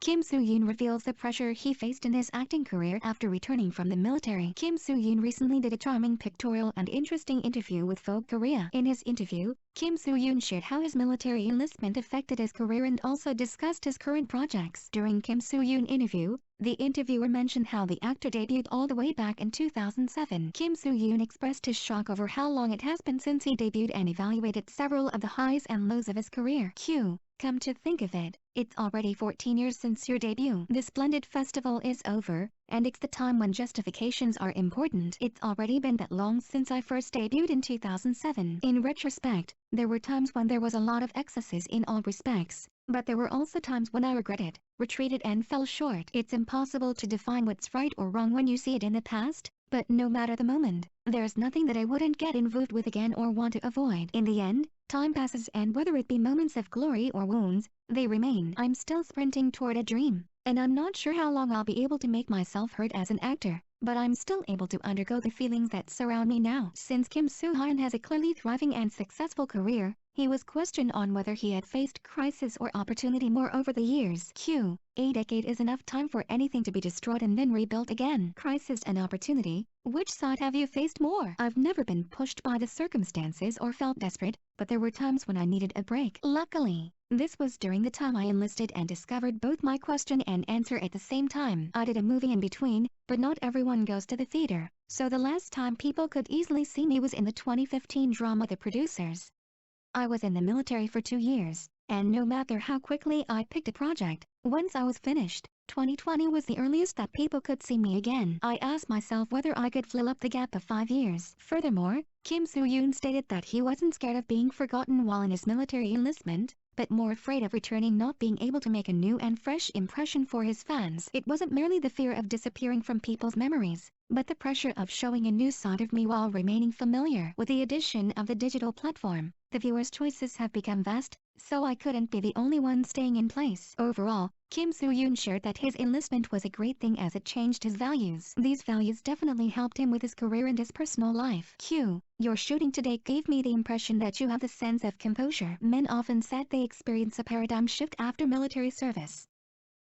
Kim Soo Hyun reveals the pressure he faced in his acting career after returning from the military. Kim Soo Hyun recently did a charming pictorial and interesting interview with Vogue Korea. In his interview, Kim Soo Hyun shared how his military enlistment affected his career and also discussed his current projects. During Kim Soo Hyun interview, the interviewer mentioned how the actor debuted all the way back in 2007. Kim Soo Hyun expressed his shock over how long it has been since he debuted and evaluated several of the highs and lows of his career. Come to think of it, it's already 14 years since your debut. The splendid festival is over, and it's the time when justifications are important. It's already been that long since I first debuted in 2007. In retrospect, there were times when there was a lot of excesses in all respects, but there were also times when I regretted, retreated and fell short. It's impossible to define what's right or wrong when you see it in the past, but no matter the moment, there's nothing that I wouldn't get involved with again or want to avoid. In the end, time passes and whether it be moments of glory or wounds, they remain. I'm still sprinting toward a dream, and I'm not sure how long I'll be able to make myself heard as an actor, but I'm still able to undergo the feelings that surround me now. Since Kim Soo Hyun has a clearly thriving and successful career, he was questioned on whether he had faced crisis or opportunity more over the years. A decade is enough time for anything to be destroyed and then rebuilt again. Crisis and opportunity, which side have you faced more? I've never been pushed by the circumstances or felt desperate, but there were times when I needed a break. Luckily, this was during the time I enlisted and discovered both my question and answer at the same time. I did a movie in between, but not everyone goes to the theater, so the last time people could easily see me was in the 2015 drama The Producers. I was in the military for 2 years, and no matter how quickly I picked a project, once I was finished, 2020 was the earliest that people could see me again. I asked myself whether I could fill up the gap of 5 years. Furthermore, Kim Soo Hyun stated that he wasn't scared of being forgotten while in his military enlistment, but more afraid of returning not being able to make a new and fresh impression for his fans. It wasn't merely the fear of disappearing from people's memories, but the pressure of showing a new side of me while remaining familiar. With the addition of the digital platform, the viewers' choices have become vast, so I couldn't be the only one staying in place. Overall, Kim Soo Hyun shared that his enlistment was a great thing as it changed his values. These values definitely helped him with his career and his personal life. Your shooting today gave me the impression that you have the sense of composure. Men often said they experience a paradigm shift after military service.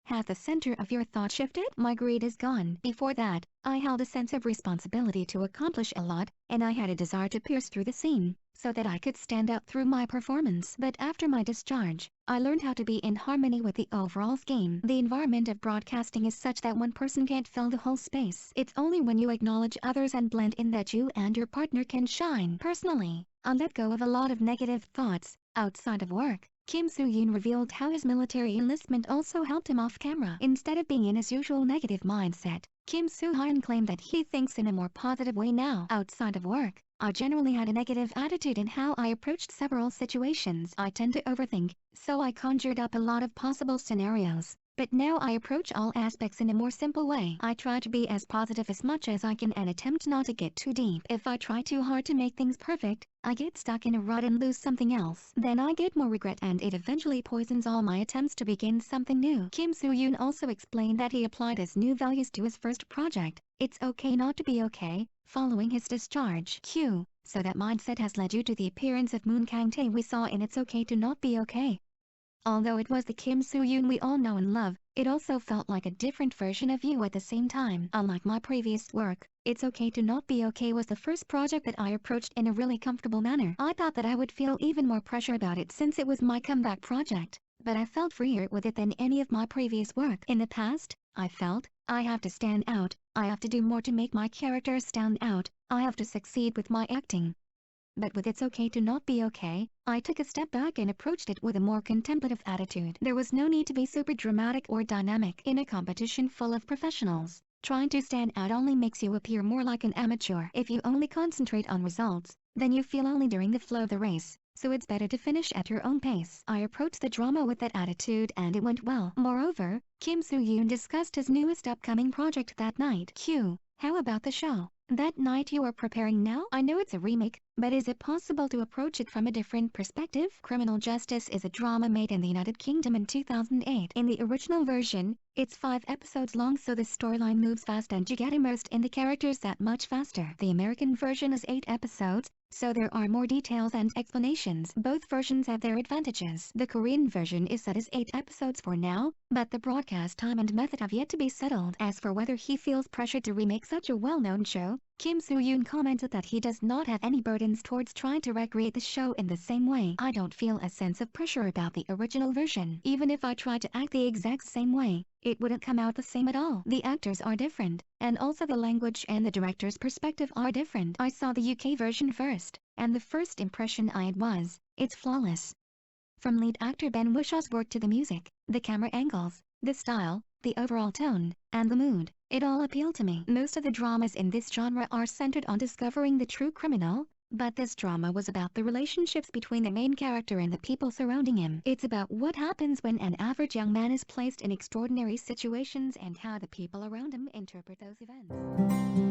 Has the center of your thought shifted? My greed is gone. Before that, I held a sense of responsibility to accomplish a lot, and I had a desire to pierce through the scene, so that I could stand out through my performance. But after my discharge, I learned how to be in harmony with the overall scheme. The environment of broadcasting is such that one person can't fill the whole space. It's only when you acknowledge others and blend in that you and your partner can shine. Personally, I let go of a lot of negative thoughts outside of work. Kim Soo Hyun revealed how his military enlistment also helped him off camera. Instead of being in his usual negative mindset, Kim Soo Hyun claimed that he thinks in a more positive way now. Outside of work, I generally had a negative attitude in how I approached several situations. I tend to overthink, so I conjured up a lot of possible scenarios. But now I approach all aspects in a more simple way. I try to be as positive as much as I can and attempt not to get too deep. If I try too hard to make things perfect, I get stuck in a rut and lose something else. Then I get more regret and it eventually poisons all my attempts to begin something new. Kim Soo Hyun also explained that he applied his new values to his first project, It's Okay Not to Be Okay, following his discharge. So that mindset has led you to the appearance of Moon Kang-tae we saw in It's Okay to Not Be Okay. Although it was the Kim Soo Hyun we all know and love, it also felt like a different version of you at the same time. Unlike my previous work, It's Okay to Not Be Okay was the first project that I approached in a really comfortable manner. I thought that I would feel even more pressure about it since it was my comeback project, but I felt freer with it than any of my previous work. In the past, I felt, I have to stand out, I have to do more to make my character stand out, I have to succeed with my acting. But with It's Okay to Not Be Okay, I took a step back and approached it with a more contemplative attitude. There was no need to be super dramatic or dynamic. In a competition full of professionals, trying to stand out only makes you appear more like an amateur. If you only concentrate on results, then you feel only during the flow of the race, so it's better to finish at your own pace. I approached the drama with that attitude and it went well. Moreover, Kim Soo Hyun discussed his newest upcoming project that night. How about the show that night you are preparing now? I know it's a remake, but is it possible to approach it from a different perspective? Criminal Justice is a drama made in the United Kingdom in 2008. In the original version, it's 5 episodes long, so the storyline moves fast and you get immersed in the characters that much faster. The American version is 8 episodes, so there are more details and explanations. Both versions have their advantages. The Korean version is set as 8 episodes for now, but the broadcast time and method have yet to be settled. As for whether he feels pressured to remake such a well-known show, Kim Soo-hyun commented that he does not have any burdens towards trying to recreate the show in the same way. I don't feel a sense of pressure about the original version. Even if I tried to act the exact same way, it wouldn't come out the same at all. The actors are different, and also the language and the director's perspective are different. I saw the UK version first, and the first impression I had was, it's flawless. From lead actor Ben Wishaw's work to the music, the camera angles, the style, the overall tone, and the mood, it all appealed to me. Most of the dramas in this genre are centered on discovering the true criminal, but this drama was about the relationships between the main character and the people surrounding him. It's about what happens when an average young man is placed in extraordinary situations and how the people around him interpret those events.